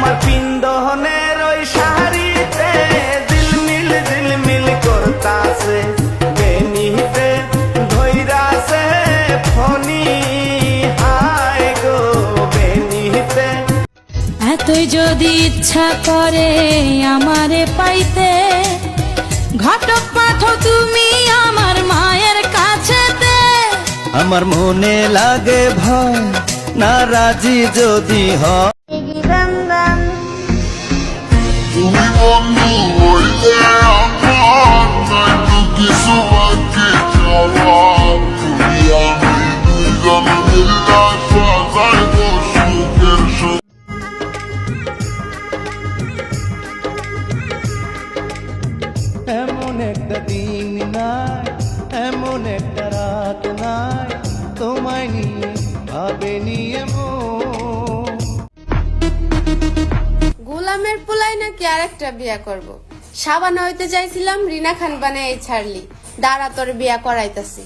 আমার পিন্দনের ওই শাড়িতে ঝিলমিল করতাছে, বেনিতে ধইরাছে ফনি, হায় গো বেনিতে। এতই যদি ইচ্ছা করে আমারে পাইতে, ঘটক পাঠো তুমি আমার মায়ের কাছেতে। আমার মনে লাগে ভয়, না রাজি যদি হয়। তুমি বন্ধু হইলে আমার নয়তো কিছু বাকি চাওয়ার। তুমি আমি দুইজন মিল্লা সাজাইব সুখের সুখ। এমন একটা দিন নাই, এমন একটা রাত নাই, তোমায় নিয়ে ভাবেনি এমন। গোলামের পোলাই নাকি আরেকটা বিয়া করব। সাবানা হইতে চাইছিলাম, রিনা খান বানাই ছাড়লি, দাঁড়া তোর বিয়া করাইতাছি।